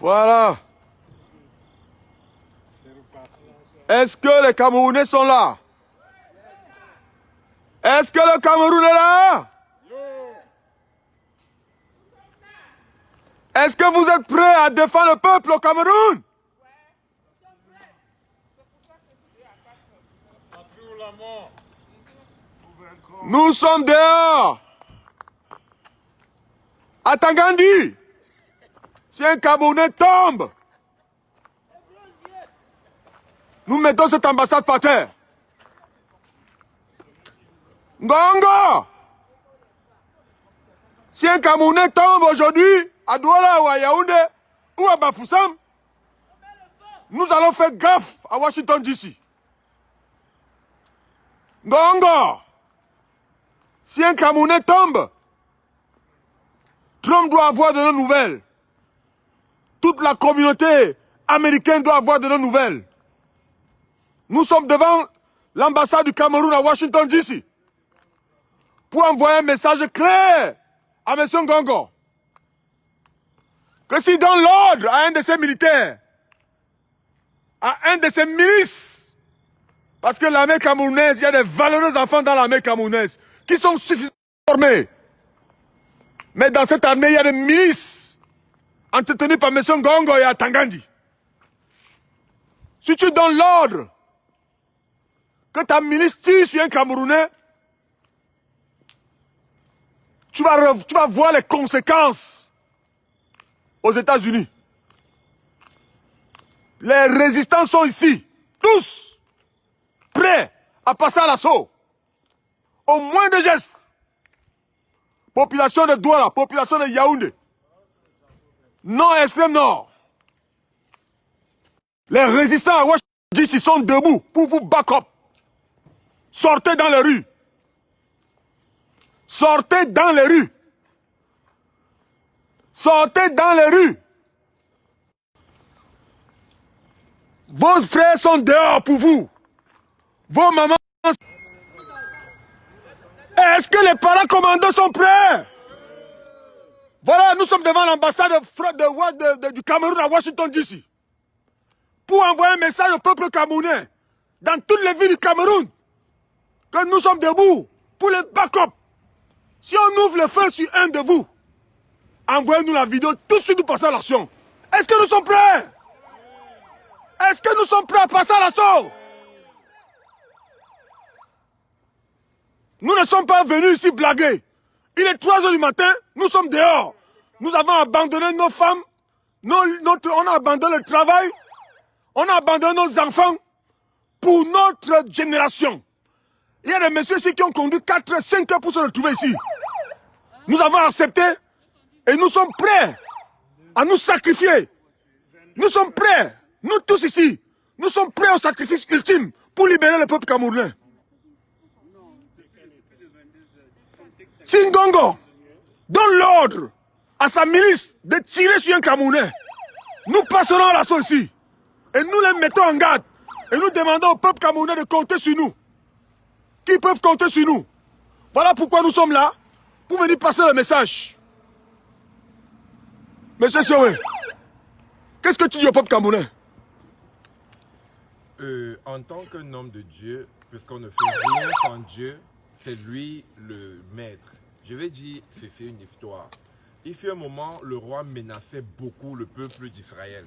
Voilà. Est-ce que les Camerounais sont là? Est-ce que le Cameroun est là? Est-ce que vous êtes prêts à défendre le peuple au Cameroun? Nous sommes dehors. À Tangandi, si un Camerounais tombe, nous mettons cette ambassade par terre. Ngongo, si un Camerounais tombe aujourd'hui à Douala ou à Yaoundé ou à Bafoussam, nous allons faire gaffe à Washington DC. Ngongo, si un Camerounais tombe, Trump doit avoir de nos nouvelles. Toute la communauté américaine doit avoir de nos nouvelles. Nous sommes devant l'ambassade du Cameroun à Washington DC pour envoyer un message clair à M. Ngongo que si dans l'ordre à un de ses militaires, à un de ses milices, parce que l'armée camerounaise, il y a des valeureux enfants dans l'armée camerounaise qui sont suffisamment formés. Mais dans cette armée, il y a des milices entretenues par M. Ngongo et à Tangandi. Si tu donnes l'ordre que ta milice tire sur un Camerounais, tu vas voir les conséquences aux États-Unis. Les résistants sont ici, tous prêts à passer à l'assaut. Au moindre geste. Population de Douala, population de Yaoundé, nord extrême nord. Les résistants à Washington DC sont debout pour vous back up. Sortez dans les rues. Sortez dans les rues. Sortez dans les rues. Vos frères sont dehors pour vous. Vos mamans. Est-ce que les parents commandants sont prêts? Voilà, nous sommes devant l'ambassade du Cameroun à Washington DC pour envoyer un message au peuple camerounais dans toutes les villes du Cameroun que nous sommes debout pour les back-up. Si on ouvre le feu sur un de vous, envoyez-nous la vidéo, tout de suite nous passons à l'action. Est-ce que nous sommes prêts? Est-ce que nous sommes prêts à passer à l'assaut? Nous ne sommes pas venus ici blaguer. Il est 3 h du matin, nous sommes dehors. Nous avons abandonné nos femmes, on a abandonné le travail, on a abandonné nos enfants pour notre génération. Il y a des messieurs ici qui ont conduit 4 h, 5 h pour se retrouver ici. Nous avons accepté et nous sommes prêts à nous sacrifier. Nous sommes prêts, nous tous ici, nous sommes prêts au sacrifice ultime pour libérer le peuple camerounais. Si Ngongo donne l'ordre à sa milice de tirer sur un Camerounais, nous passerons à l'assaut ici. Et nous les mettons en garde. Et nous demandons au peuple camerounais de compter sur nous. Qui peuvent compter sur nous. Voilà pourquoi nous sommes là, pour venir passer le message. Monsieur Sioé, qu'est-ce que tu dis au peuple camerounais? En tant qu'un homme de Dieu, puisqu'on ne fait rien sans Dieu, c'est lui le maître. Je vais dire, c'est une histoire. Il fut un moment, le roi menaçait beaucoup le peuple d'Israël.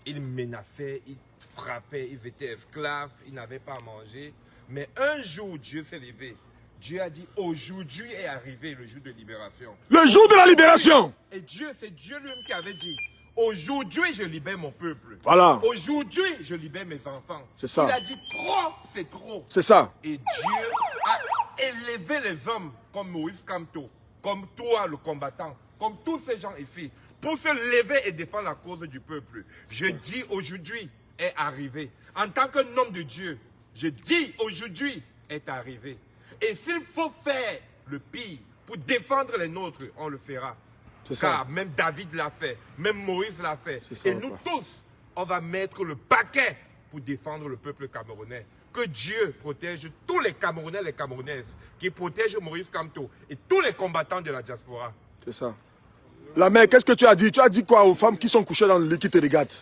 Il menaçait, il frappait, ils étaient esclaves, ils n'avaient pas à manger. Mais un jour, Dieu s'est levé. Dieu a dit, aujourd'hui est arrivé le jour de libération. Le jour de la libération. Et Dieu, c'est Dieu lui-même qui avait dit, aujourd'hui je libère mon peuple. Voilà. Aujourd'hui je libère mes enfants. C'est ça. Il a dit, trop, c'est trop. C'est ça. Et Dieu a élevé les hommes comme Moïse Kamto, comme toi le combattant, comme tous ces gens ici, pour se lever et défendre la cause du peuple. Je dis aujourd'hui est arrivé. En tant qu'un homme de Dieu, je dis aujourd'hui est arrivé. Et s'il faut faire le pire pour défendre les nôtres, on le fera. C'est Car ça. même David l'a fait, même Moïse l'a fait. Ça, Et nous tous, on va mettre le paquet pour défendre le peuple camerounais. Que Dieu protège tous les Camerounais et les Camerounaises, qui protège Maurice Kamto et tous les combattants de la diaspora. C'est ça. La mère, qu'est-ce que tu as dit? Tu as dit quoi aux femmes qui sont couchées dans le lit qui te regardent?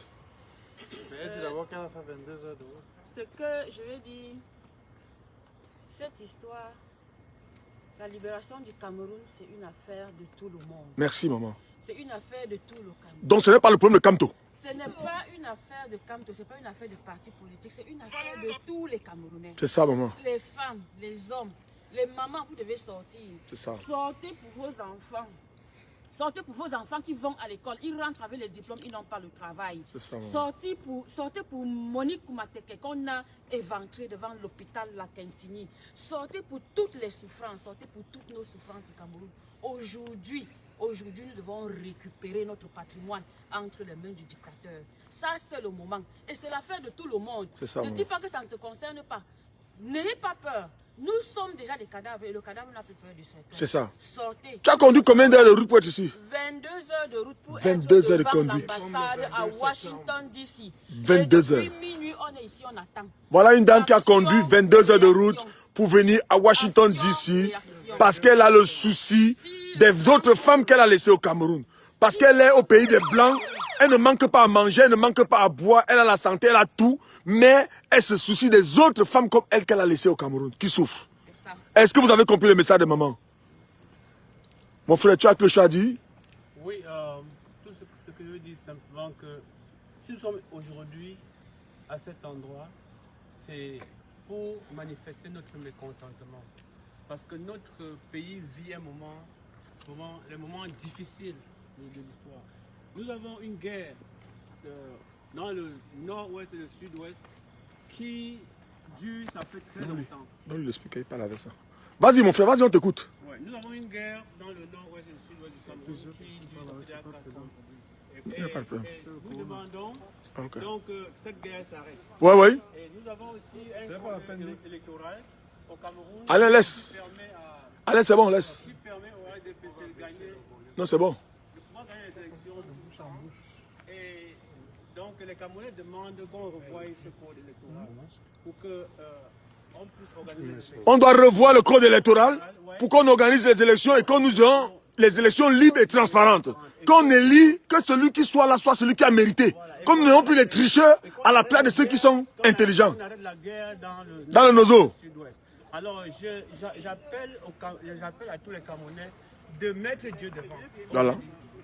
Elle dit d'abord qu'elle a fait 22 heures de route. Ce que je veux dire, cette histoire, la libération du Cameroun, c'est une affaire de tout le monde. Merci, maman. C'est une affaire de tout le Cameroun. Donc ce n'est pas le problème de Kamto. Ce n'est pas une affaire de Kamto, ce n'est pas une affaire de parti politique, c'est une affaire de tous les Camerounais. C'est ça, maman. Les femmes, les hommes, les mamans, vous devez sortir. C'est ça. Sortez pour vos enfants. Sortez pour vos enfants qui vont à l'école. Ils rentrent avec les diplômes, ils n'ont pas le travail. C'est ça, maman. Sortez pour Monique Koumateke qu'on a éventré devant l'hôpital La Quintini. Sortez pour toutes les souffrances. Sortez pour toutes nos souffrances du Cameroun. Aujourd'hui, nous devons récupérer notre patrimoine entre les mains du dictateur. Ça, c'est le moment. Et c'est l'affaire de tout le monde. C'est ça, ne maman. dis pas que ça ne te concerne pas. N'ayez pas peur. Nous sommes déjà des cadavres et le cadavre n'a plus peur du secteur. C'est ça. Sortez. Tu as conduit combien d'heures de route pour être ici? 22 heures de route pour 22 être heures de devant conduite. l'ambassade à Washington DC. 22 et depuis heures. minuit, on est ici, on attend. Voilà une dame qui a conduit 22 heures de route pour venir à Washington DC parce qu'elle a le souci des autres femmes qu'elle a laissées au Cameroun. Parce qu'elle est au pays des Blancs, elle ne manque pas à manger, elle ne manque pas à boire, elle a la santé, elle a tout, mais elle se soucie des autres femmes comme elle qu'elle a laissées au Cameroun, qui souffrent. C'est ça. Est-ce que vous avez compris le message de maman? Mon frère, tu as quelque chose à dire? Oui, tout ce que je veux dire simplement que si nous sommes aujourd'hui à cet endroit, c'est pour manifester notre mécontentement. Parce que notre pays vit les moments difficiles de l'histoire. Nous avons une guerre dans le nord-ouest et le sud-ouest qui dure, ça fait très longtemps. Donne-lui le speaker, il parle avec ça. Vas-y mon frère, vas-y, on t'écoute. Ouais, nous avons une guerre dans le nord-ouest et le sud-ouest du Cameroun qui dure déjà 4 ans. Il n'y a pas de problème. Nous demandons Ok. donc que cette guerre s'arrête. Ouais, ouais. Et nous avons aussi un code électoral au Cameroun Allez, laisse. qui permet, Allez, c'est bon, laisse. qui permet au RDPC de gagner, Non, c'est bon. de pouvoir gagner les élections de bouche en bouche. Et donc les Camerounais demandent qu'on revoie ce code électoral pour que on puisse organiser les élections. On doit revoir le code électoral pour qu'on organise les élections et qu'on nous ayons les élections libres et transparentes. Qu'on élit, que celui qui soit là soit celui qui a mérité. Comme nous n'avons plus les tricheurs à la place de ceux qui sont intelligents. On arrête la guerre Dans le nozo. sud-ouest. Alors j'appelle à tous les Camerounais de mettre Dieu devant. Voilà.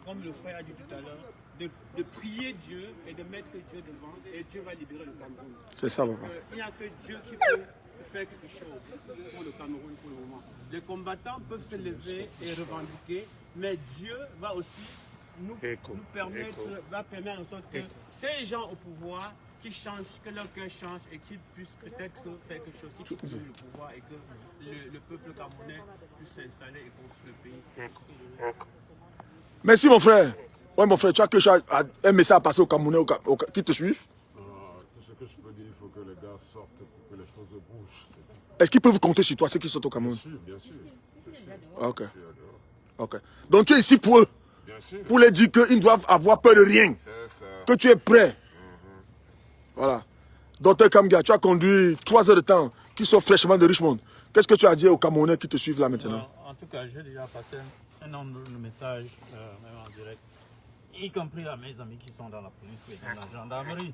Comme le frère a dit tout à l'heure, de prier Dieu et de mettre Dieu devant et Dieu va libérer le Cameroun. C'est ça, papa. Il n'y a que Dieu qui peut faire quelque chose pour le Cameroun pour le moment. Les combattants peuvent se lever et revendiquer, mais Dieu va aussi nous permettre, va permettre en sorte que ces gens au pouvoir qui changent, que leur cœur change et qu'ils puissent peut-être faire quelque chose, qui prennent le pouvoir et que le peuple camerounais puisse s'installer et construire le pays. Merci, mon frère. Ouais, mon frère, tu as quelque chose un message à passer aux Camerounais qui te suivent? Tout ce que je peux dire, il faut que les gars sortent pour que les choses bougent. Est-ce qu'ils peuvent compter sur toi, ceux qui sont au Cameroun? Bien sûr. Ok. Ok. Donc tu es ici pour eux, Bien sûr. pour leur dire qu'ils ne doivent avoir peur de rien, C'est ça. que tu es prêt. Voilà. Docteur Kamga, tu as conduit 3 heures de temps, qui sont fraîchement de Richmond. Qu'est-ce que tu as dit aux Camerounais qui te suivent là maintenant? En tout cas, j'ai déjà passé un nombre de messages, même en direct, y compris à mes amis qui sont dans la police et dans la gendarmerie.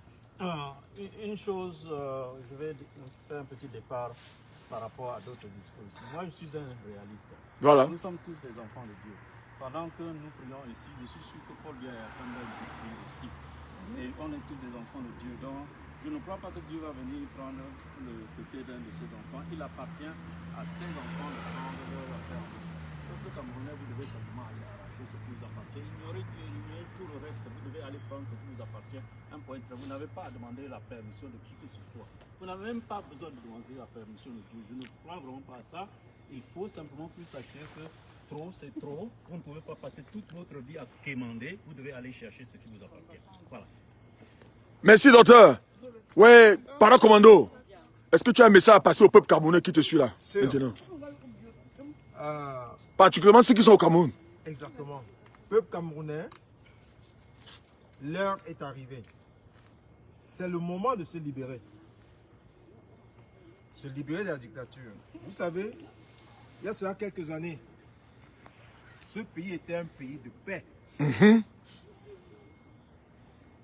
Une chose, je vais faire un petit départ par rapport à d'autres discours. Moi, je suis un réaliste. Voilà. Nous sommes tous des enfants de Dieu. Pendant que nous prions ici, je suis sûr que Paul Biya est en train d'exécuter ici. Et on est tous des enfants de Dieu. Donc, je ne crois pas que Dieu va venir prendre le côté d'un de ses enfants. Il appartient à ses enfants de prendre leur affaire. Donc, le Camerounais, vous devez simplement aller arracher ce qui vous appartient. Ignorez Dieu, ignorez tout le reste. Vous devez aller prendre ce qui vous appartient. Un point très. Vous n'avez pas à demander la permission de qui que ce soit. Vous n'avez même pas besoin de demander la permission de Dieu. Je ne crois vraiment pas à ça. Il faut simplement que vous sachiez que trop, c'est trop. Vous ne pouvez pas passer toute votre vie à quémander. Vous devez aller chercher ce qui vous appartient. Voilà. Merci, docteur. Ouais, para commando. Est-ce que tu as un message à passer au peuple camerounais qui te suit là maintenant? Particulièrement ceux qui sont au Cameroun. Exactement. Peuple camerounais, l'heure est arrivée. C'est le moment de se libérer. Se libérer de la dictature. Vous savez, il y a cela quelques années, ce pays était un pays de paix.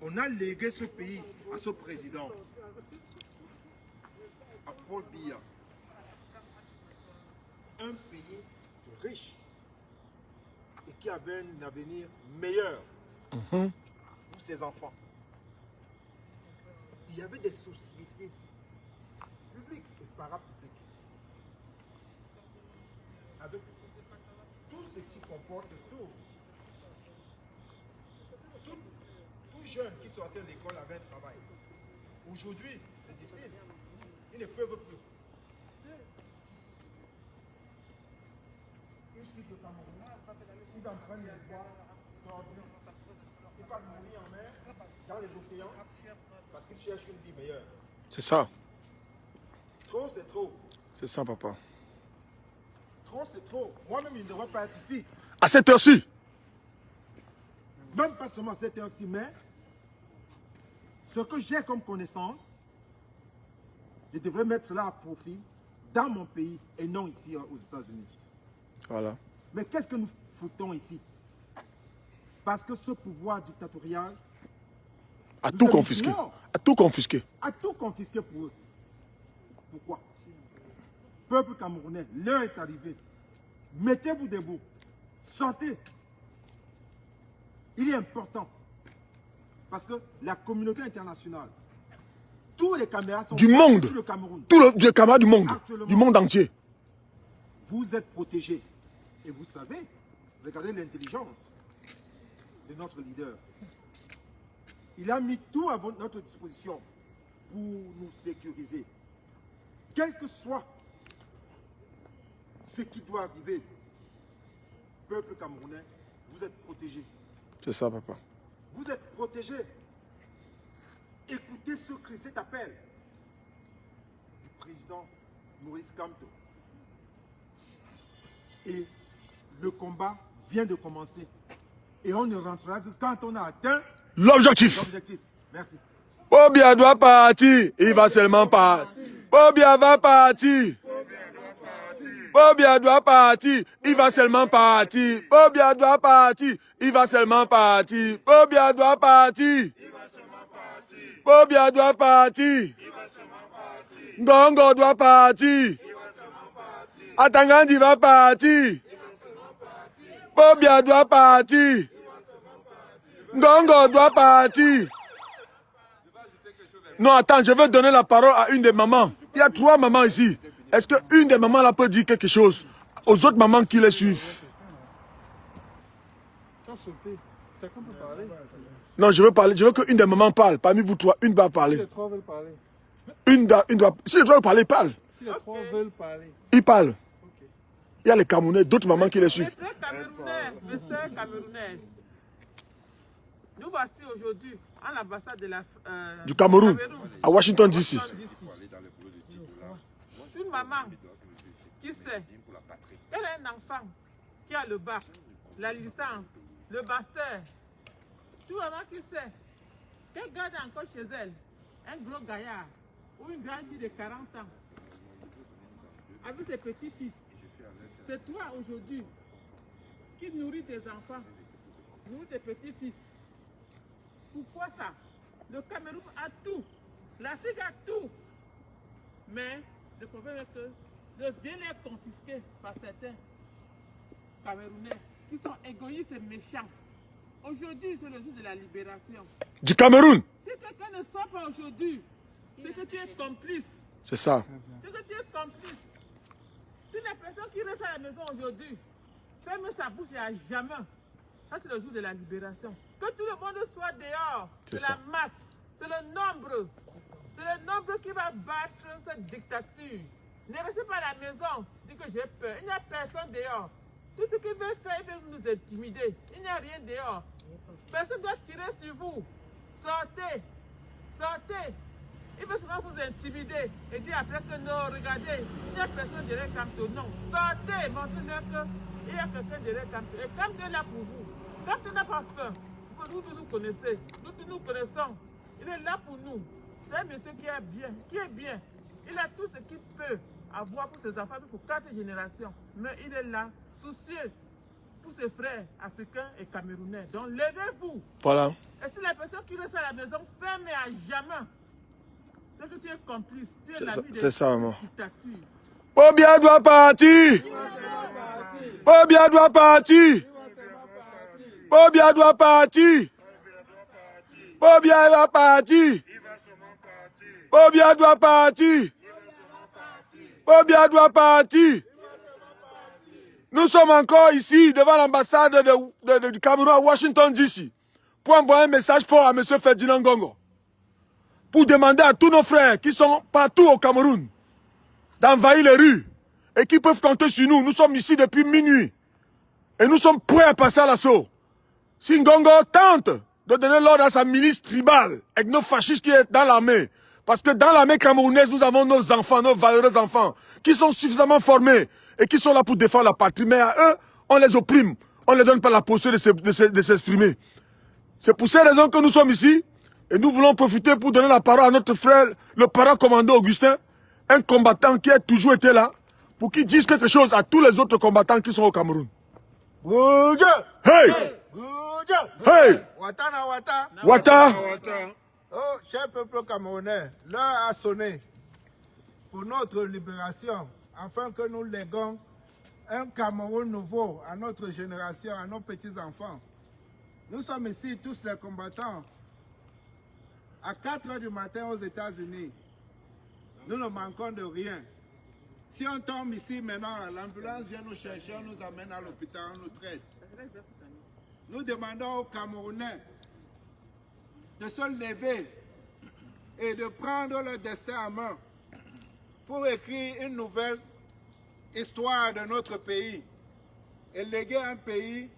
On a légué ce pays à ce président, à Paul Biya. Un pays riche et qui avait un avenir meilleur pour ses enfants. Il y avait des sociétés publiques et parapubliques avec tout ce qui comporte tout. Tout jeune qui sortait de l'école avait un travail. Aujourd'hui, c'est difficile. Ils ne peuvent plus. Ils suivent le Cameroun. Ils en prennent les bois d'ordures. Ils partent mourir en mer, dans les océans, parce qu'ils cherchent une vie meilleure. C'est ça. Trop, c'est trop. C'est ça, papa. Trop, c'est trop. Moi-même, il ne devrait pas être ici. À cette heure-ci. Même pas seulement à cette heure-ci, mais ce que j'ai comme connaissance, je devrais mettre cela à profit dans mon pays et non ici aux États-Unis. Voilà. Mais qu'est-ce que nous foutons ici? Parce que ce pouvoir dictatorial A nous tout a confisqué. dit non. A tout confisqué. A tout confisqué pour eux. Pourquoi? Peuple camerounais, l'heure est arrivée. Mettez-vous debout. Sortez. Il est important. Parce que la communauté internationale, tous les caméras sont Du monde. sur le Cameroun. Tous les camarades du monde. Actuellement. Du monde entier. Vous êtes protégés. Et vous savez, regardez l'intelligence de notre leader. Il a mis tout à notre disposition pour nous sécuriser. Quel que soit ce qui doit arriver, peuple camerounais, vous êtes protégés. C'est ça, papa. Vous êtes protégés. Écoutez cet appel du président Maurice Kamto. Et le combat vient de commencer. Et on ne rentrera que quand on a atteint L'objectif. l'objectif. Merci. Pobia doit partir. Il va seulement partir. Pobia va partir. Pobia doit partir. Il va seulement partir. Pobia doit partir. Il va seulement partir. Pobia doit partir. Pobia doit partir. Gongo doit partir. Atangandi va partir. Pobia doit partir. Gongo doit partir. Non, attends, je veux donner la parole à une des mamans. Il y a 3 mamans ici. Est-ce qu'une des mamans là peut dire quelque chose aux autres mamans qui les suivent? Non, je veux parler. Je veux qu'une des mamans parle. Parmi vous 3, une va parler. Si les 3 veulent parler. Une doit. Si les 3 veulent parler, ils parlent. Si les 3 veulent parler. Ils parlent. Il y a les Camerounais, d'autres mamans qui les suivent. Mes sœurs camerounaises, nous voici aujourd'hui à l'ambassade de Du Cameroun, à Washington DC. Je suis une maman qui sait qu'elle a un enfant qui a le bac, la licence, le master. Une maman qui sait qu'elle garde encore chez elle un gros gaillard ou une grande fille de 40 ans avec ses petits-fils. C'est toi aujourd'hui qui nourrit tes enfants, nourrit tes petits-fils. Pourquoi ça? Le Cameroun a tout, l'Afrique a tout. Mais le problème est que le bien est confisqué par certains Camerounais qui sont égoïstes et méchants. Aujourd'hui, c'est le jour de la libération. Du Cameroun. Si quelqu'un ne sort pas aujourd'hui, c'est que tu es complice. C'est ça. C'est que tu es complice. Si la personne qui reste à la maison aujourd'hui ferme sa bouche et à jamais, ça c'est le jour de la libération. Que tout le monde soit dehors. C'est la masse. C'est le nombre. C'est le nombre qui va battre cette dictature. Ne restez pas à la maison. Dites que j'ai peur. Il n'y a personne dehors. Tout ce qu'il veut faire, il veut nous intimider. Il n'y a rien dehors. Personne ne doit tirer sur vous. Sortez. Sortez. Il veut seulement vous intimider et dire après que non, regardez, il n'y a personne derrière Kamto. Non, sortez, montrez-leur qu'il y a quelqu'un derrière Kamto. Et Kamto est là pour vous. Kamto n'a pas faim. Vous tous nous connaissez. Nous tous nous connaissons. Il est là pour nous. C'est un monsieur qui est bien. Qui est bien. Il a tout ce qu'il peut avoir pour ses enfants, pour 4 générations. Mais il est là, soucieux pour ses frères africains et camerounais. Donc levez-vous. Voilà. Et si la personne qui reste à la maison, ferme à jamais. C'est que tu es complice. Tu es l'ami de maman. dictature. Pobia doit partir. Pobia doit partir. Pobia doit partir. Pobia doit partir. Pobia doit partir. Pobia doit partir. Nous sommes encore ici devant l'ambassade du Cameroun à Washington DC pour envoyer un message fort à M. Ferdinand Ngongo. Pour demander à tous nos frères qui sont partout au Cameroun d'envahir les rues et qui peuvent compter sur nous. Nous sommes ici depuis minuit et nous sommes prêts à passer à l'assaut. Si Ngongo tente de donner l'ordre à sa milice tribale avec nos fascistes qui est dans l'armée, parce que dans l'armée camerounaise, nous avons nos enfants, nos valeureux enfants, qui sont suffisamment formés et qui sont là pour défendre la patrie. Mais à eux, on les opprime, on ne les donne pas la possibilité de s'exprimer. C'est pour ces raisons que nous sommes ici et nous voulons profiter pour donner la parole à notre frère, le parent-commando Augustin, un combattant qui a toujours été là, pour qu'il dise quelque chose à tous les autres combattants qui sont au Cameroun. Hey! Hey! Wata! Oh, cher peuple camerounais, l'heure a sonné pour notre libération, afin que nous léguons un Cameroun nouveau à notre génération, à nos petits-enfants. Nous sommes ici, tous les combattants, à 4 h du matin aux États-Unis. Nous ne manquons de rien. Si on tombe ici maintenant, l'ambulance vient nous chercher, on nous amène à l'hôpital, on nous traite. Nous demandons aux Camerounais de se lever et de prendre leur destin en main pour écrire une nouvelle histoire de notre pays et léguer un pays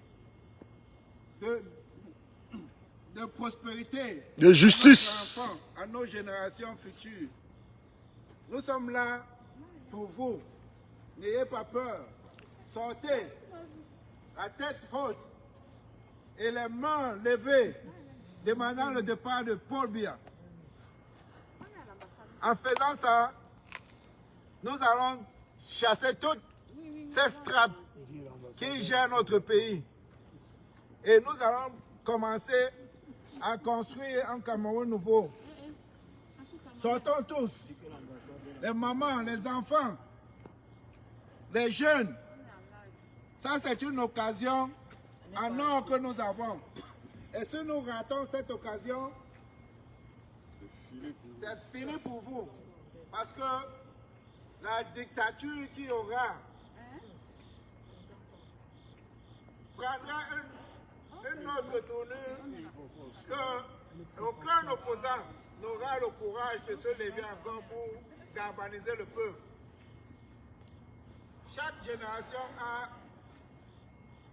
de prospérité, de justice à nos enfants, à nos générations futures. Nous sommes là pour vous. N'ayez pas peur. Sortez la tête haute et les mains levées, demandant le départ de Paul Biya. En faisant ça, nous allons chasser toutes ces strates qui gèrent notre pays. Et nous allons commencer à construire un Cameroun nouveau. Sortons tous, les mamans, les enfants, les jeunes. Ça, c'est une occasion en or que nous avons. Et si nous ratons cette occasion, c'est fini pour vous. Parce que la dictature qui aura prendra une autre tournure que aucun opposant n'aura le courage de se lever encore pour galvaniser le peuple. Chaque génération a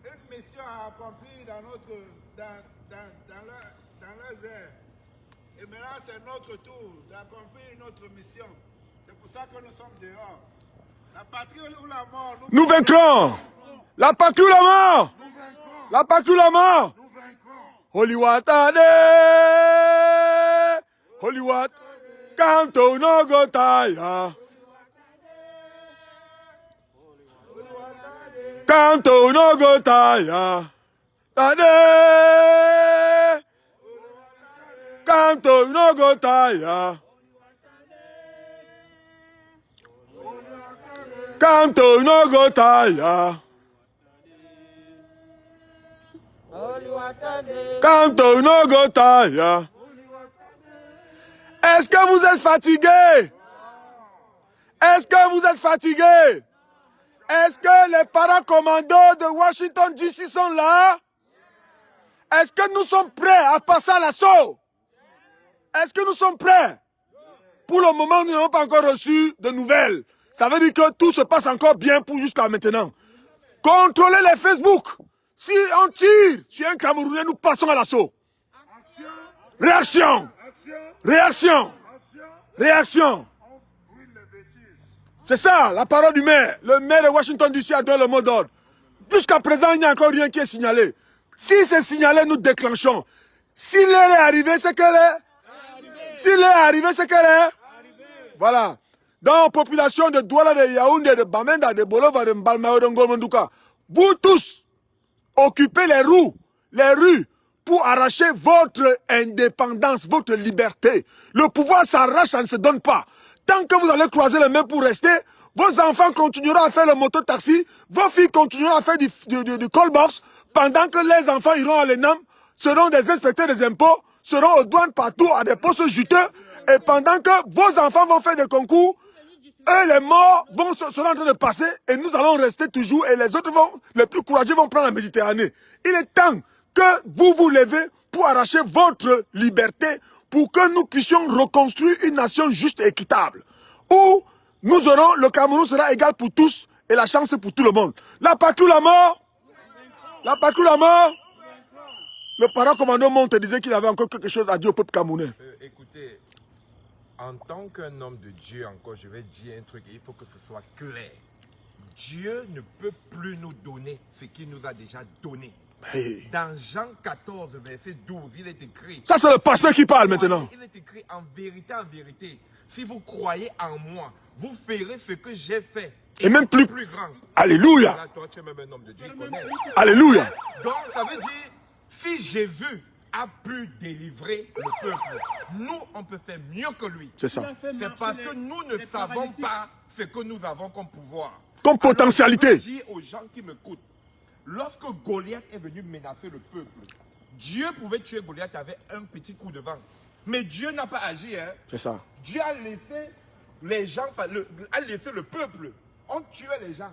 une mission à accomplir dans leurs airs. Et maintenant, c'est notre tour d'accomplir notre mission. C'est pour ça que nous sommes dehors. La patrie ou la mort. nous vaincrons. La patrie ou la mort. La patrie ou la mort. Holiwatade. Holiwat. Kanto no gotaya. Kanto no gotaya. Tade. Kanto no gotaya. Kanto no gotaya. Kanto no gotaya. Est-ce que vous êtes fatigué? Est-ce que vous êtes fatigué? Est-ce que les paracommandos de Washington DC sont là? Est-ce que nous sommes prêts à passer à l'assaut? Est-ce que nous sommes prêts? Pour le moment, nous n'avons pas encore reçu de nouvelles. Ça veut dire que tout se passe encore bien pour jusqu'à maintenant. Contrôlez les Facebook. Si on tire sur un Camerounais, nous passons à l'assaut. Réaction. Réaction. Réaction. C'est ça, la parole du maire. Le maire de Washington DC a donné le mot d'ordre. Jusqu'à présent, il n'y a encore rien qui est signalé. Si c'est signalé, nous déclenchons. S'il est arrivé, c'est qu'elle est. S'il est arrivé, c'est qu'elle est. Voilà. Dans la population de Douala, de Yaoundé, de Bamenda, de Bolova, de Mbalmao, de Ngolmanduka, vous tous, occuper les rues pour arracher votre indépendance, votre liberté. Le pouvoir s'arrache, ça ne se donne pas. Tant que vous allez croiser les mains pour rester, vos enfants continueront à faire le moto-taxi, vos filles continueront à faire du call-box, pendant que les enfants iront à l'ENAM, seront des inspecteurs des impôts, seront aux douanes partout, à des postes juteux, et pendant que vos enfants vont faire des concours, eux, les morts seront en train de passer, et nous allons rester toujours, et les autres les plus courageux vont prendre la Méditerranée. Il est temps que vous vous levez pour arracher votre liberté, pour que nous puissions reconstruire une nation juste et équitable, où nous aurons, le Cameroun sera égal pour tous, et la chance pour tout le monde. La patrie ou la mort? La patrie ou la mort? Le parent commandant Monte disait qu'il avait encore quelque chose à dire au peuple camerounais. Écoutez, en tant qu'un homme de Dieu, encore, je vais dire un truc, et il faut que ce soit clair. Dieu ne peut plus nous donner ce qu'il nous a déjà donné. Hey. Dans Jean 14, verset 12, il est écrit... Ça, c'est le pasteur qui parle maintenant. Il est écrit en vérité, si vous croyez en moi, vous ferez ce que j'ai fait. Et même plus grand. Alléluia. Là, toi, tu es même un homme de Dieu, il connaît. Alléluia. Donc, ça veut dire, si Jésus a pu délivrer le peuple, nous, on peut faire mieux que lui. C'est ça. C'est parce que nous ne savons pas ce que nous avons comme pouvoir. Comme potentialité. Alors, je veux dire aux gens qui m'écoutent, lorsque Goliath est venu menacer le peuple, Dieu pouvait tuer Goliath avec un petit coup de vent. Mais Dieu n'a pas agi. Hein. C'est ça. Dieu a laissé les gens, a laissé le peuple. On tuait les gens.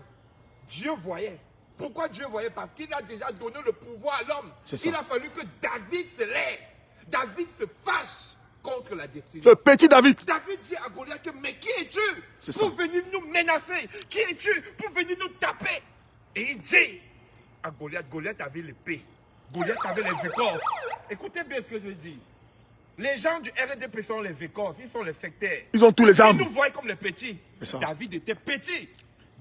Dieu voyait. Pourquoi Dieu voyait? Parce qu'il a déjà donné le pouvoir à l'homme. Il a fallu que David se lève. David se fâche contre la destinée. Le petit David. David dit à Goliath, mais qui es-tu pour venir nous menacer? Qui es-tu pour venir nous taper? Et il dit à Goliath, Goliath avait l'épée. Goliath avait les écorces. Écoutez bien ce que je dis. Les gens du RDP sont les écorces, ils sont les sectaires. Ils ont tous les armes. Ils nous voient comme les petits. David était petit.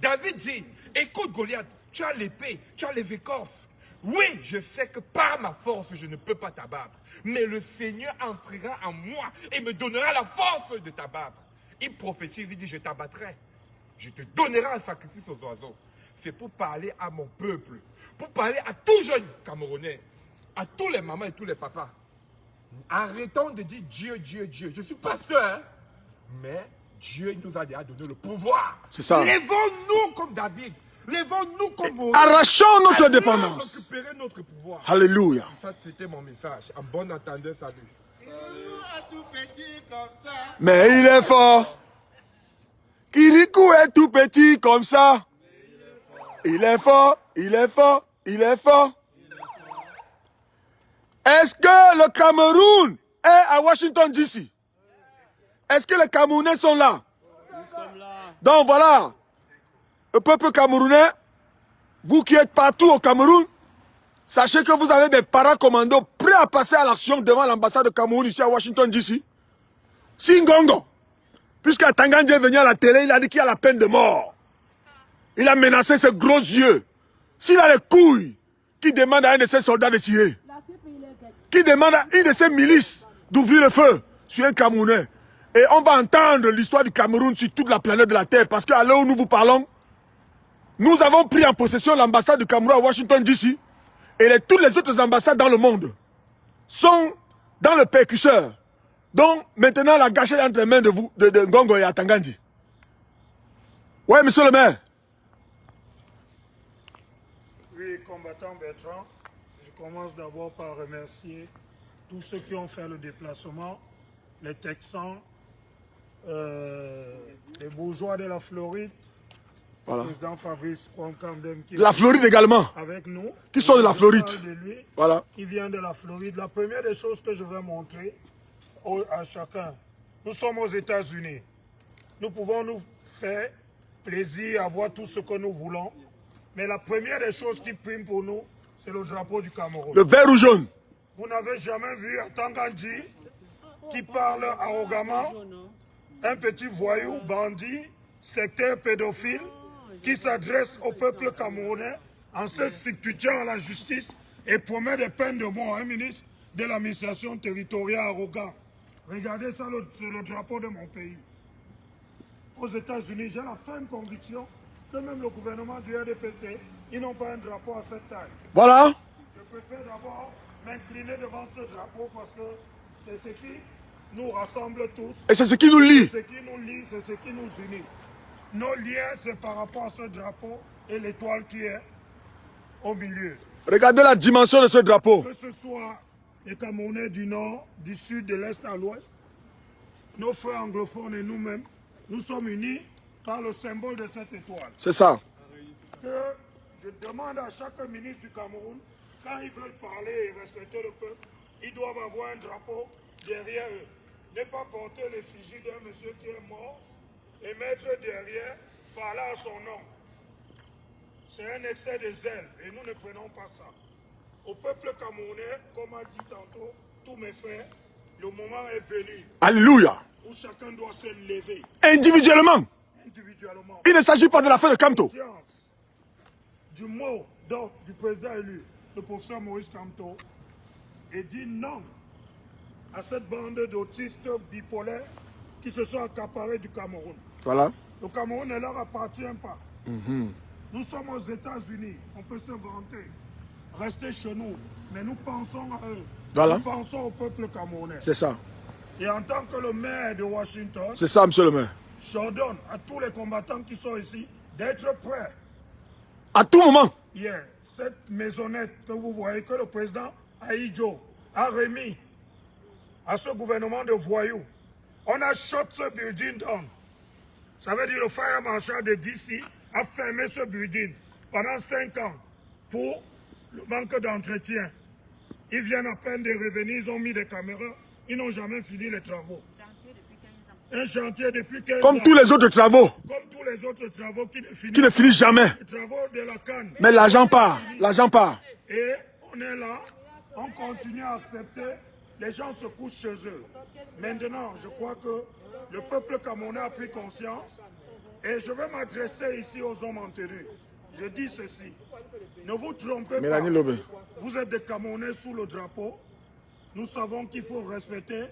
David dit, écoute Goliath, tu as l'épée, tu as les écorces. Oui, je sais que par ma force, je ne peux pas t'abattre. Mais le Seigneur entrera en moi et me donnera la force de t'abattre. Il prophétise, il dit, je t'abattrai. Je te donnerai un sacrifice aux oiseaux. C'est pour parler à mon peuple, pour parler à tous jeunes Camerounais, à tous les mamans et tous les papas. Arrêtons de dire Dieu, Dieu, Dieu. Je suis pasteur, hein? Mais Dieu nous a déjà donné le pouvoir. C'est ça. Lèvons-nous comme David. Lèvons-nous comme Moïse. Arrachons notre dépendance. Récupérer notre pouvoir. Alléluia. Ça, c'était mon message. En bon entendeur, salut. Mais il est fort. Kirikou est tout petit comme ça. Il est fort, il est fort, il est fort. Est-ce que le Cameroun est à Washington DC? Est-ce que les Camerounais sont là? Donc voilà, le peuple camerounais, vous qui êtes partout au Cameroun, sachez que vous avez des paracommandos prêts à passer à l'action devant l'ambassade de Cameroun ici à Washington DC. Singongo, puisque Tangandje est venu à la télé, il a dit qu'il y a la peine de mort. Il a menacé ses gros yeux. S'il a les couilles, qui demande à un de ses soldats de tirer, qui demande à une de ses milices d'ouvrir le feu sur un Camerounais. Et on va entendre l'histoire du Cameroun sur toute la planète de la Terre. Parce qu'à l'heure où nous vous parlons, nous avons pris en possession l'ambassade du Cameroun à Washington DC. Et toutes les autres ambassades dans le monde sont dans le percusseur. Donc maintenant la gâchette entre les mains de Ngongo et Atangandji. Ouais, monsieur le maire. Oui, combattant Bertrand, je commence d'abord par remercier tous ceux qui ont fait le déplacement, les Texans, les bourgeois de la Floride, voilà. Le président Fabrice Kwankandem qui la Floride également, avec nous, qui sont de la Floride, de lui, voilà. Qui vient de la Floride. La première des choses que je vais montrer à chacun, nous sommes aux États-Unis. Nous pouvons nous faire plaisir à voir tout ce que nous voulons, mais la première des choses qui prime pour nous, c'est le drapeau du Cameroun. Le vert ou jaune. Vous n'avez jamais vu Atangandji qui parle arrogamment, un petit voyou, bandit, sectaire pédophile, qui s'adresse au peuple camerounais en se substituant à la justice et promet des peines de mort. Un ministre de l'administration territoriale arrogant. Regardez ça, c'est le drapeau de mon pays. Aux États-Unis, j'ai la ferme conviction que même le gouvernement du RDPC, Ils n'ont pas un drapeau à cette taille. Voilà. Je préfère d'abord m'incliner devant ce drapeau parce que c'est ce qui nous rassemble tous. Et c'est ce qui nous lie. C'est ce qui nous lie, c'est ce qui nous unit. Nos liens, c'est par rapport à ce drapeau et l'étoile qui est au milieu. Regardez la dimension de ce drapeau. Que ce soit les Camerounais du nord, du sud, de l'est à l'ouest, nos frères anglophones et nous-mêmes, nous sommes unis par le symbole de cette étoile. C'est ça. Que je demande à chaque ministre du Cameroun, quand ils veulent parler et respecter le peuple, ils doivent avoir un drapeau derrière eux. Ne pas porter l'effigie d'un monsieur qui est mort et mettre derrière, parler à son nom. C'est un excès de zèle et nous ne prenons pas ça. Au peuple camerounais, comme a dit tantôt tous mes frères, le moment est venu. Alléluia. Où chacun doit se lever. Individuellement. Individuellement. Il ne s'agit pas de l'affaire de Kamto. Du mot d'ordre du président élu, le professeur Maurice Kamto, et dit non à cette bande d'autistes bipolaires qui se sont accaparés du Cameroun. Voilà. Le Cameroun ne leur appartient pas. Nous sommes aux États-Unis, on peut se vanter. Restez chez nous, mais nous pensons à eux. Voilà. Nous pensons au peuple camerounais. C'est ça. Et en tant que le maire de Washington, C'est ça, monsieur le maire. j'ordonne à tous les combattants qui sont ici d'être prêts. À tout moment. Hier, cette maisonnette que vous voyez, que le président Aïdjo a remis à ce gouvernement de voyous, on a shot ce building down. Ça veut dire le fire marshal de DC a fermé ce building pendant 5 ans pour le manque d'entretien. Ils viennent à peine de revenir, ils ont mis des caméras, ils n'ont jamais fini les travaux. Un chantier depuis 15 ans. Comme tous les autres travaux. Comme tous les autres travaux qui Qui ne finissent jamais. Les travaux de la canne. Mais l'argent part. L'argent part. Et on est là, on continue à accepter. Les gens se couchent chez eux. Maintenant, je crois que le peuple camerounais a pris conscience. Et je vais m'adresser ici aux hommes en tenue. Je dis ceci. Ne vous trompez Mélanie pas. Lobé. Vous êtes des Camerounais sous le drapeau. Nous savons qu'il faut respecter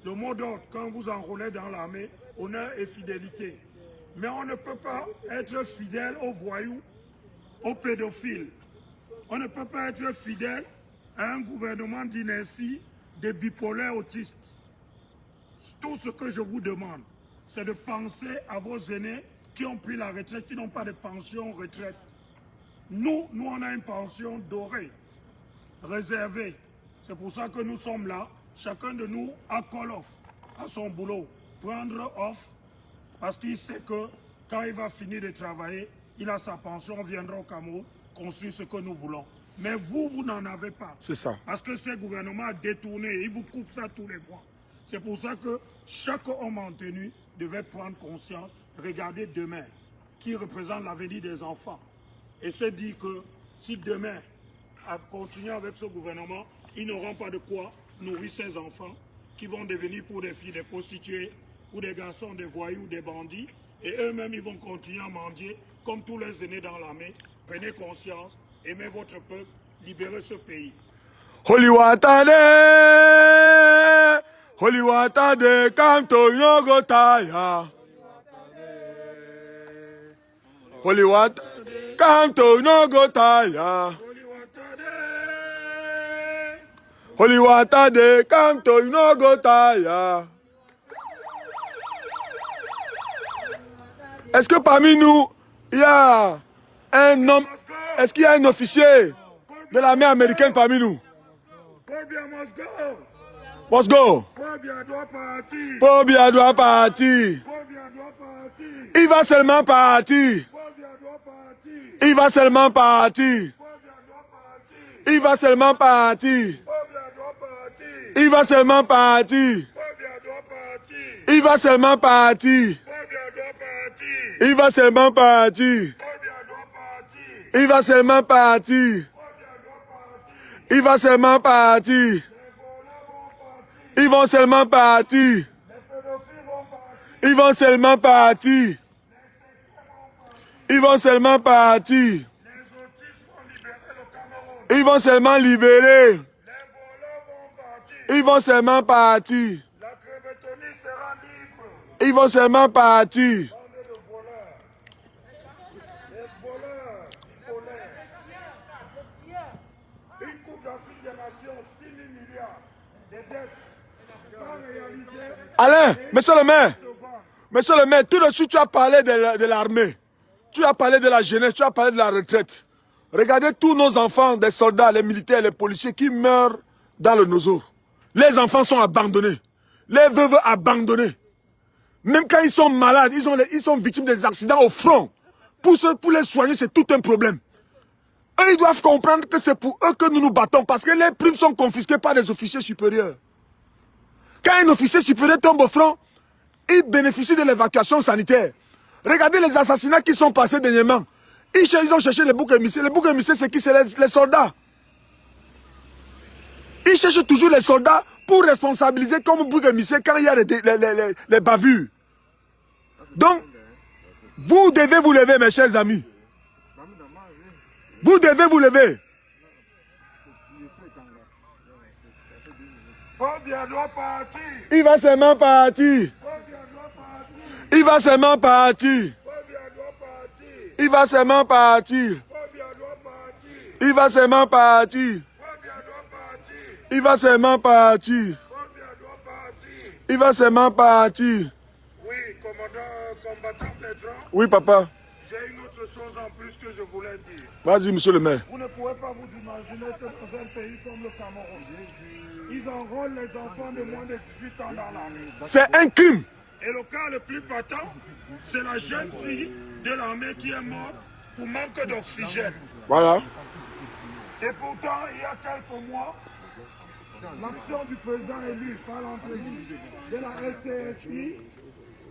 le mot d'ordre quand vous enrôlez dans l'armée, honneur et fidélité. Mais on ne peut pas être fidèle aux voyous, aux pédophiles. On ne peut pas être fidèle à un gouvernement d'inertie des bipolaires autistes. Tout ce que je vous demande, c'est de penser à vos aînés qui ont pris la retraite, qui n'ont pas de pension retraite. Nous, on a une pension dorée, réservée. C'est pour ça que nous sommes là. Chacun de nous a call off à son boulot. Prendre off parce qu'il sait que quand il va finir de travailler, il a sa pension, on viendra au Cameroun, construire ce que nous voulons. Mais vous, vous n'en avez pas. C'est ça. Parce que ce gouvernement a détourné, il vous coupe ça tous les mois. C'est pour ça que chaque homme en tenue devait prendre conscience, regarder demain, qui représente l'avenir des enfants. Et se dire que si demain, à continuer avec ce gouvernement, ils n'auront pas de quoi nourrir ces enfants qui vont devenir pour des filles des prostituées ou des garçons des voyous, des bandits. Et eux-mêmes, ils vont continuer à mendier comme tous les aînés dans l'armée. Prenez conscience, aimez votre peuple, libérez ce pays. Holiwatade, Holiwatade, Kamto Yogotaya. Holiwatade, Kamto Yogotaya. Holiwatade, Kamto Yogotaya. Est-ce que parmi nous, il y a un homme, est-ce qu'il y a un officier de l'armée américaine parmi nous? Must go. Pobia doit partir. Il va seulement partir. Il va seulement partir. Il va seulement partir. Il va seulement partir. Il va seulement partir. Il va seulement partir. Il va seulement partir. Il va seulement partir. Ils vont seulement partir. Ils vont seulement partir. Ils vont seulement partir. Ils vont seulement libérer. Ils vont seulement partir. Ils vont seulement partir. milliards de dettes pas réalisées. Alain, monsieur le maire, tout de suite tu as parlé de l'armée, tu as parlé de la jeunesse, tu as parlé de la retraite. Regardez tous nos enfants, des soldats, les militaires, les policiers qui meurent dans le Nozo. Les enfants sont abandonnés, les veuves abandonnés. Même quand ils sont malades, ils sont victimes des accidents au front. Pour les soigner, c'est tout un problème. Eux, ils doivent comprendre que c'est pour eux que nous nous battons parce que les primes sont confisquées par des officiers supérieurs. Quand un officier supérieur tombe au front, il bénéficie de l'évacuation sanitaire. Regardez les assassinats qui sont passés dernièrement. Ils ont cherché les boucs émissaires. Les boucs émissaires, c'est qui? C'est les soldats. Ils cherchent toujours les soldats pour responsabiliser comme boucs émissaires quand il y a les bavures. Donc, vous devez vous lever, mes chers amis. Vous devez vous lever. Pobia doit partir. Il va seulement partir. Il va seulement partir. Il va seulement partir. Il va seulement partir. Il va seulement partir. Il va seulement partir. Oui, combattant Bertrand. Oui, papa. J'ai une autre chose en plus que je voulais dire. Vas-y, monsieur le maire. Vous ne pouvez pas vous imaginer que dans un pays comme le Cameroun, ils enrôlent les enfants de moins de 18 ans dans l'armée. C'est un crime. Et le cas le plus patent, c'est la jeune fille de l'armée qui est morte pour manque d'oxygène. Voilà. Et pourtant, il y a quelques mois, l'action du président élu par l'entreprise de la SCSI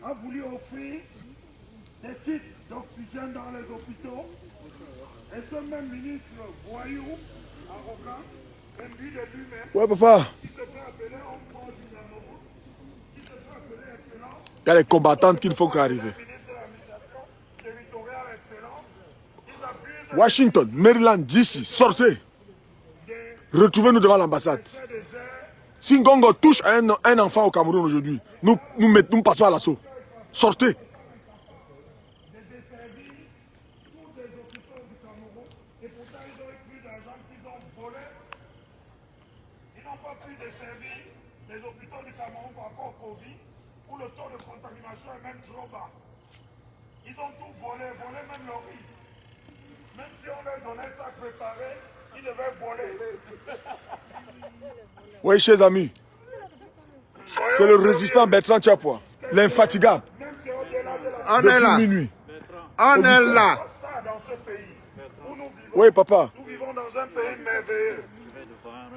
a voulu offrir des kits d'oxygène dans les hôpitaux. Et ce même ministre voyou, arrogant, imbu de lui-même, Ouais, papa. qui se fait appeler homme fort du Cameroun, qui se fait appeler Excellence, Il y a les combattantes qu'il faut qu'arriver. ministre de l'administration territoriale Excellence, ils abusent Washington, Maryland, DC, sortez. Retrouvez-nous devant l'ambassade. Si Ngongo touche un enfant au Cameroun aujourd'hui, nous passons à l'assaut. Sortez. les hôpitaux du Cameroun par rapport au Covid, où le taux de contamination est même trop bas. Ils ont tout volé même leur riz. Même si on leur donnait ça préparé, ils devaient voler. Oui, chers amis, c'est le résistant Bertrand Tchapoua, l'infatigable. On est là. Minuit. On est là. Dans ce pays où nous vivons, Oui, papa. nous vivons dans un pays merveilleux. Je vais devoir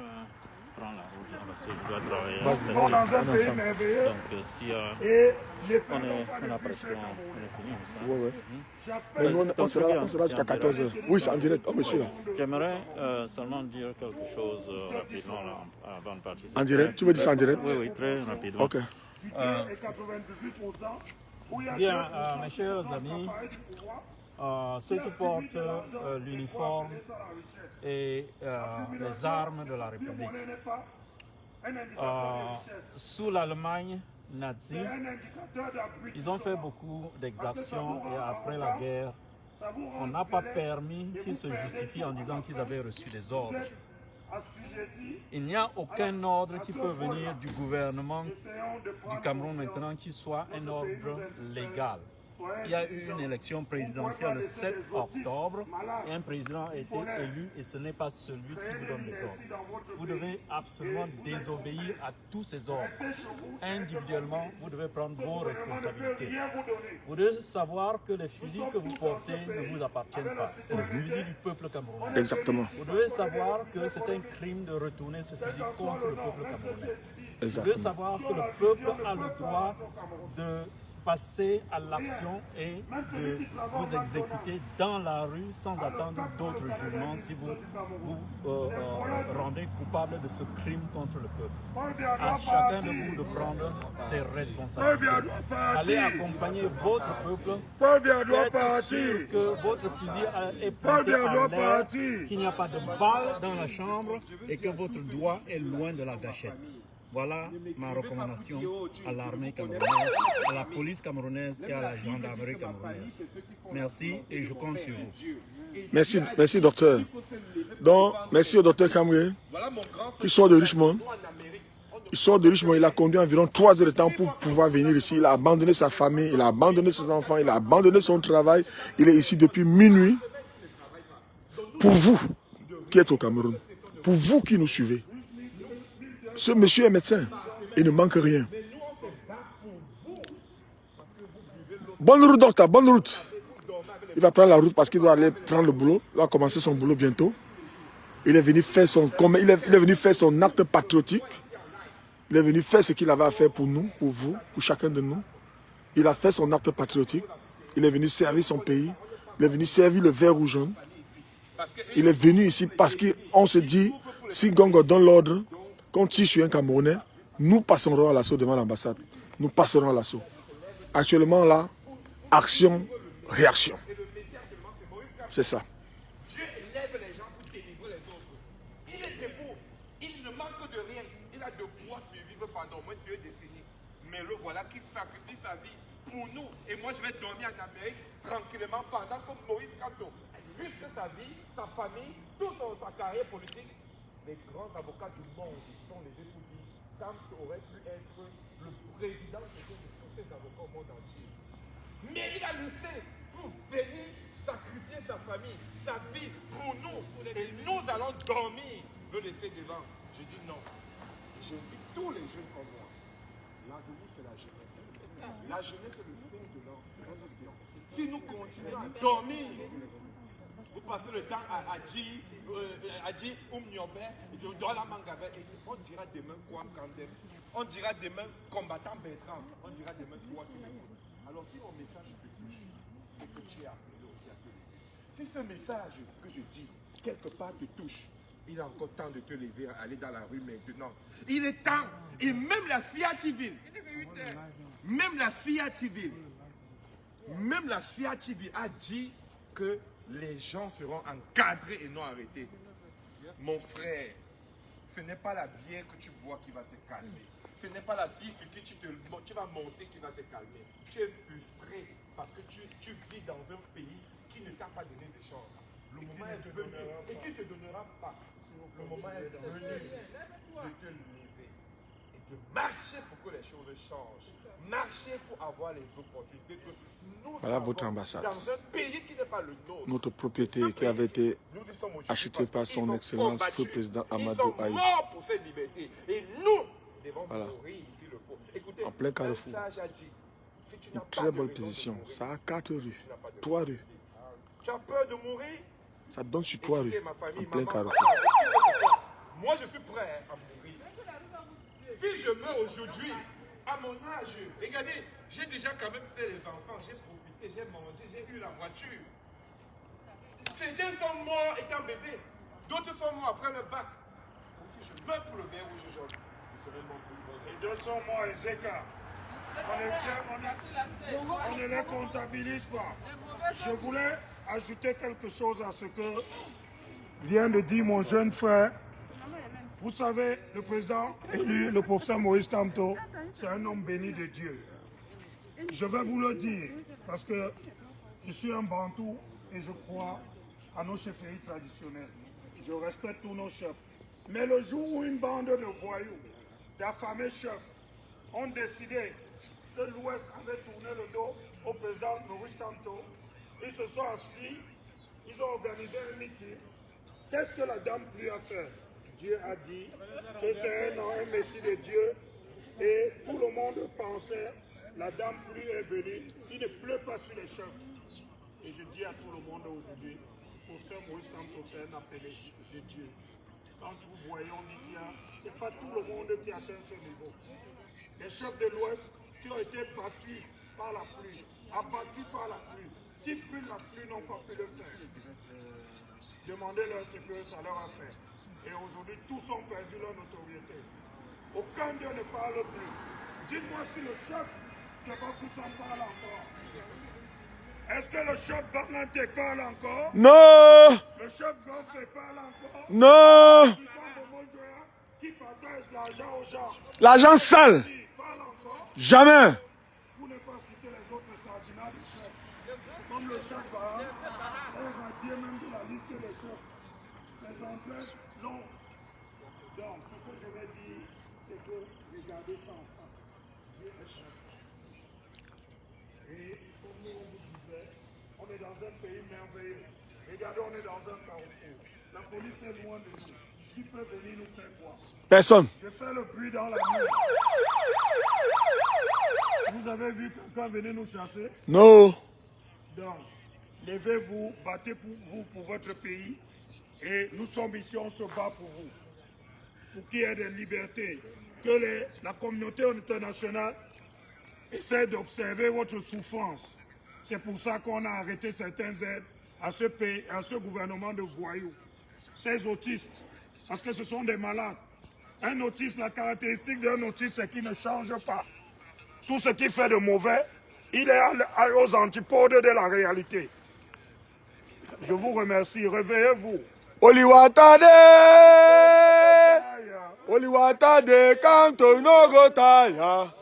prendre la route parce que je dois travailler. Nous vivons dans un pays merveilleux. Donc, si Et les on a presque fini. Oui, oui. Mais nous, on sera jusqu'à 14h. Oui, c'est en direct. Oh, monsieur, là. J'aimerais seulement dire quelque chose rapidement là, avant de partir. En direct? Tu veux dire ça en direct? Oui, oui, très rapidement. Ok. Bien, mes chers amis, ceux qui portent l'uniforme et les armes de la République, sous l'Allemagne nazie, ils ont fait beaucoup d'exactions et après la guerre, on n'a pas permis qu'ils se justifient en disant qu'ils avaient reçu des ordres. Il n'y a aucun ordre qui peut venir du gouvernement du Cameroun maintenant qui soit un ordre légal. Il y a eu une élection présidentielle le 7 octobre et un président a été élu et ce n'est pas celui qui vous donne les ordres. Vous devez absolument désobéir à tous ces ordres. Individuellement, vous devez prendre vos responsabilités. Vous devez savoir que les fusils que vous portez ne vous appartiennent pas. C'est le fusil du peuple camerounais. Exactement. Vous devez savoir que c'est un crime de retourner ce fusil contre le peuple camerounais. Vous devez savoir que le peuple a le droit de passer à l'action et de vous exécuter dans la rue sans attendre d'autres jugements si vous vous rendez coupable de ce crime contre le peuple. À chacun de vous de prendre ses responsabilités. Allez accompagner votre peuple. Faites sûr que votre fusil est pointé en l'air, qu'il n'y a pas de balle dans la chambre et que votre doigt est loin de la gâchette. Voilà ma recommandation à l'armée camerounaise, à la police camerounaise et à la gendarmerie camerounaise. Merci et je compte sur vous. Merci, docteur. Donc, merci au docteur Kamwe, qui sort de Richmond. Il sort de Richmond, il a conduit environ 3 heures de temps pour pouvoir venir ici. Il a abandonné sa famille, il a abandonné ses enfants, il a abandonné son travail. Il est ici depuis minuit. Pour vous qui êtes au Cameroun, pour vous qui nous suivez, ce monsieur est médecin, il ne manque rien. Bonne route, docteur, bonne route. Il va prendre la route parce qu'il doit aller prendre le boulot. Il va commencer son boulot bientôt. Il est venu faire son acte patriotique. Il est venu faire ce qu'il avait à faire pour nous, pour vous, pour chacun de nous. Il a fait son acte patriotique. Il est venu servir son pays. Il est venu servir le vert ou jaune. Il est venu ici parce qu'on se dit, si Gongo donne l'ordre, qu'on tire sur un Camerounais, nous passerons à l'assaut devant l'ambassade. Nous passerons à l'assaut. Actuellement là, action, réaction. C'est ça. Dieu élève les gens pour délivrer les autres. Il est debout, il ne manque de rien. Il a de quoi survivre pendant au moins 2 décennies. Mais le voilà qui sacrifie sa vie pour nous. Et moi je vais dormir en Amérique tranquillement pendant que Moïse Kamto risque sa vie, sa famille, toute sa carrière politique. Les grands avocats du monde sont levés pour dire Kamto aurait pu être le président de tous ces avocats au monde entier. Mais il a laissé pour venir sacrifier sa famille, sa vie pour nous. Et nous allons dormir, le laisser devant. Je dis non. J'invite tous les jeunes comme moi. L'avenir, c'est la jeunesse. La jeunesse, c'est le fond de l'or. Si nous continuons à dormir, vous passez le temps à dire on dira demain quoi Kandem, on dira demain combattant Bertrand, on dira demain toi qui me. Alors si mon message te touche, c'est que tu es appelé aussi à te lever. Si ce message que je dis, quelque part te touche, il est encore temps de te lever, à aller dans la rue maintenant. Il est temps. Et même la Fiat civile, même la Fiat civile a dit que les gens seront encadrés et non arrêtés. Mon frère, ce n'est pas la bière que tu bois qui va te calmer. Ce n'est pas la vie sur qui tu vas monter qui va te calmer. Tu es frustré parce que tu vis dans un pays qui ne t'a pas donné de chance. Le moment est venu et qui ne te donnera pas. Le moment est venu de te lever et de marcher pour que les choses changent. Marcher pour avoir les opportunités que nous voilà avons votre ambassade. Dans un pays qui n'est pas le nôtre. Notre propriété qui avait été achetée par son excellence, feu président Amadou Aïe. Ils sont morts pour cette liberté. Et nous devons voilà. mourir ici le faut. Écoutez, en plein carrefour. Une très bonne position. Ça a 4 rues, 3 rues. Tu as peur de mourir? Ça donne sur 3 rues, en plein carrefour. Moi, je suis prêt à mourir. Si je meurs aujourd'hui, à mon âge, regardez, j'ai déjà quand même fait les enfants, j'ai profité, j'ai mangé, j'ai eu la voiture. Certains sont morts étant bébés, d'autres sont morts après le bac. Si je meurs pour le verre rouge, je serai mort pour le verre. Et d'autres sont morts, Ezeka. On ne les comptabilise pas. Je voulais ajouter quelque chose à ce que vient de dire mon jeune frère. Vous savez, le président élu, le professeur Moïse Kamto, c'est un homme béni de Dieu. Je vais vous le dire, parce que je suis un Bantou et je crois à nos chefferies traditionnelles. Je respecte tous nos chefs. Mais le jour où une bande de voyous, d'affamés chefs, ont décidé que l'Ouest avait tourné le dos au président Maurice Kamto, ils se sont assis, ils ont organisé un meeting. Qu'est-ce que la dame pluie a fait? Dieu a dit que c'est un messie de Dieu et tout le monde pensait, la dame pluie est venue, il ne pleut pas sur les chefs. Et je dis à tout le monde aujourd'hui, pour ce Maurice Kamto, c'est un appelé de Dieu. Quand vous voyez, on dit bien, ce n'est pas tout le monde qui atteint ce niveau. Les chefs de l'Ouest qui ont été battus par la pluie, abattus par la pluie, qui brûlent la pluie n'ont pas pu le faire. Demandez-leur ce que ça leur a fait. Et aujourd'hui, tous ont perdu leur notoriété. Aucun d'eux ne parle plus. Dites-moi si le chef de Bafoussam parle encore. Est-ce que le chef Barnanté parle encore? Non! Le chef Gonfé parle encore? Non! Qui partage l'argent aux gens? L'argent sale! Jamais! Pour ne pas citer les autres sardinats du chef. Comme le chef Barra, on va dire même de la liste des chefs. ces emplettes, non. Donc, ce que je vais dire, c'est que regardez ça en face. Dieu est en face. Et comme nous, on vous disait, on est dans un pays merveilleux. Regardez, on est dans un carrefour. La police est loin de nous. Qui peut venir nous faire quoi? Personne. Je fais le bruit dans la nuit. Vous avez vu quelqu'un venir nous chasser? Non. Donc, levez-vous, battez pour vous, pour votre pays. Et nous sommes ici, on se bat pour vous. Pour qu'il y ait des libertés. Que la communauté internationale essaie d'observer votre souffrance. C'est pour ça qu'on a arrêté certaines aides à ce pays, à ce gouvernement de voyous. Ces autistes, parce que ce sont des malades. Un autiste, la caractéristique d'un autiste, c'est qu'il ne change pas. Tout ce qu'il fait de mauvais, il est aux antipodes de la réalité. Je vous remercie. Réveillez-vous. Oliwatade, Oliwatade, kanto inogotaya.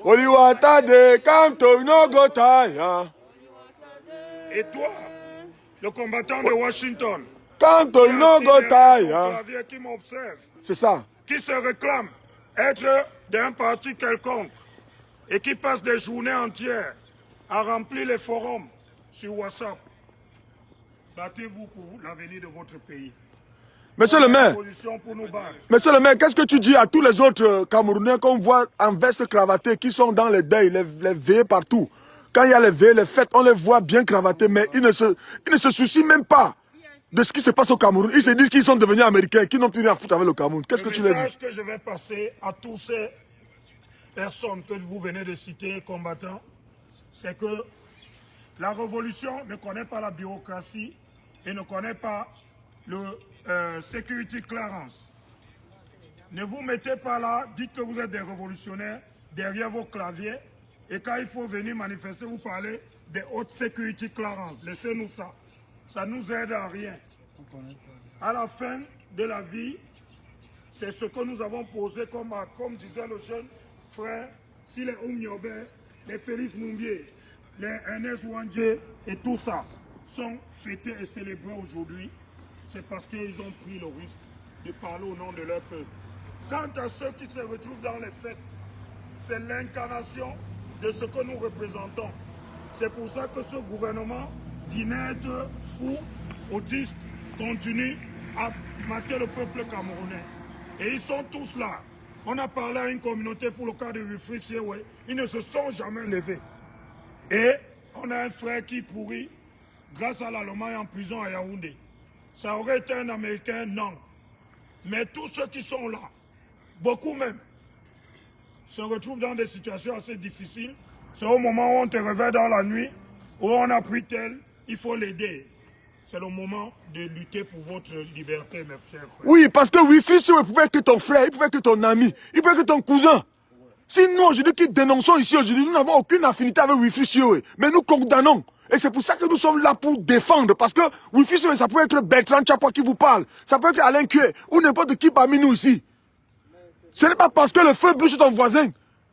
Oliwatade, kanto inogotaya. Et toi, le combattant de Washington, kanto inogotaya. qui m'observe, c'est ça. Qui se réclame être d'un parti quelconque et qui passe des journées entières à remplir les forums sur WhatsApp. Battez-vous pour l'avenir de votre pays. Monsieur le maire, qu'est-ce que tu dis à tous les autres Camerounais qu'on voit en veste cravatée qui sont dans les deuils, les veillées partout? Quand il y a les veillées, les fêtes, on les voit bien cravatés, mais ils ne se soucient même pas de ce qui se passe au Cameroun. Ils se disent qu'ils sont devenus américains, qu'ils n'ont plus rien à foutre avec le Cameroun. Qu'est-ce que tu veux dire? Le message que je vais passer à toutes ces personnes que vous venez de citer, combattants, c'est que la révolution ne connaît pas la bureaucratie et ne connaît pas le security clearance. Ne vous mettez pas là, dites que vous êtes des révolutionnaires derrière vos claviers et quand il faut venir manifester, vous parlez des hautes security clearance. Laissez-nous ça. Ça ne nous aide à rien. À la fin de la vie, c'est ce que nous avons posé comme disait le jeune frère, si les Oumniobé, les Félix Moumbier, les Ernest Ouandjé et tout ça sont fêtés et célébrés aujourd'hui, c'est parce qu'ils ont pris le risque de parler au nom de leur peuple. Quant à ceux qui se retrouvent dans les fêtes, c'est l'incarnation de ce que nous représentons. C'est pour ça que ce gouvernement d'être fou, autiste, continue à mater le peuple camerounais. Et ils sont tous là. On a parlé à une communauté pour le cas de Wilfried Siewé. Ils ne se sont jamais levés. Et on a un frère qui pourrit grâce à l'Allemagne en prison à Yaoundé. Ça aurait été un Américain, non. Mais tous ceux qui sont là, beaucoup même, se retrouvent dans des situations assez difficiles. C'est au moment où on te réveille dans la nuit, où on a pris tel, il faut l'aider. C'est le moment de lutter pour votre liberté, mes chers frères. Oui, parce que Wilfried Siewé pouvait être ton frère, il pouvait être ton ami, il pouvait être ton cousin. Si nous, aujourd'hui, qui dénonçons ici aujourd'hui, nous n'avons aucune affinité avec Wilfried Siewé, mais nous condamnons. Et c'est pour ça que nous sommes là pour défendre, parce que Wilfried Siewé, ça peut être Bertrand Tchapwa qui vous parle, ça peut être Alain Cué, ou n'importe qui parmi nous ici. Ce n'est pas parce que le feu brûle chez ton voisin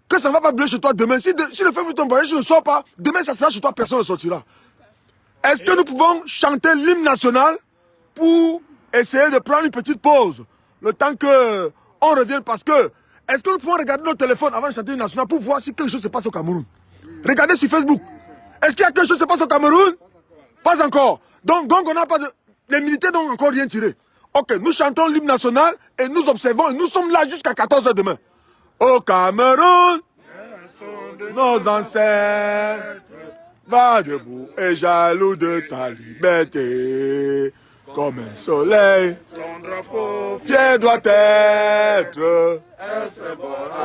que ça ne va pas brûler chez toi demain. Si le feu brûle chez ton voisin, je ne sors pas, demain ça sera chez toi, personne ne sortira. Est-ce que nous pouvons chanter l'hymne national pour essayer de prendre une petite pause, le temps qu'on revienne, parce que est-ce que nous pouvons regarder notre téléphone avant de chanter l'hymne national pour voir si quelque chose se passe au Cameroun? Regardez sur Facebook. Est-ce qu'il y a quelque chose qui se passe au Cameroun? Pas encore. Donc on n'a pas de... Les militaires n'ont encore rien tiré. Ok, nous chantons l'hymne national et nous observons et nous sommes là jusqu'à 14 h demain. Au Cameroun, nos ancêtres, va debout et jaloux de ta liberté. Comme un soleil, ton drapeau fier doit être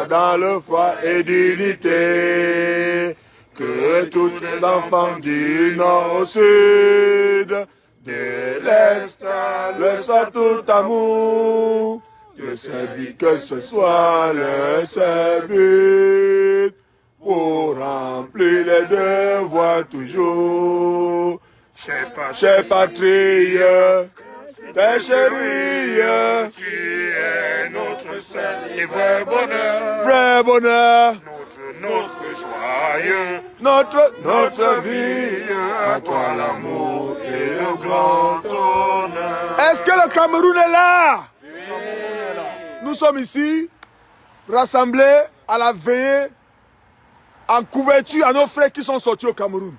dans le foi et d'unité. Que tous les enfants du nord au sud, de l'est à l'ouest, soient tout amour. Je sais bien que ce soit le seul but pour remplir les devoirs toujours. Chère patrie, tes chéris, qui est notre seul et vrai bonheur. Vrai bonheur. Notre joyeux, notre vie, à toi l'amour et le grand honneur. Est-ce que le Cameroun est là? Nous sommes ici, rassemblés à la veillée, en couverture à nos frères qui sont sortis au Cameroun.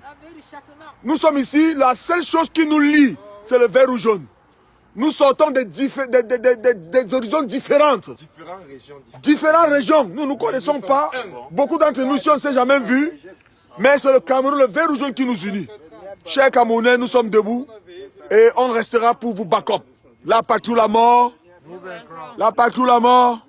Nous sommes ici, la seule chose qui nous lie, c'est le vert ou jaune. Nous sortons des horizons différentes. Différentes régions. Nous ne connaissons pas. Beaucoup d'entre nous, si on ne s'est jamais vu. Mais c'est le Cameroun, le vert ou jaune qui nous unit. Chers Camerounais, nous sommes debout. Et on restera pour vous back up. La patrie ou la mort. La patrie ou la mort.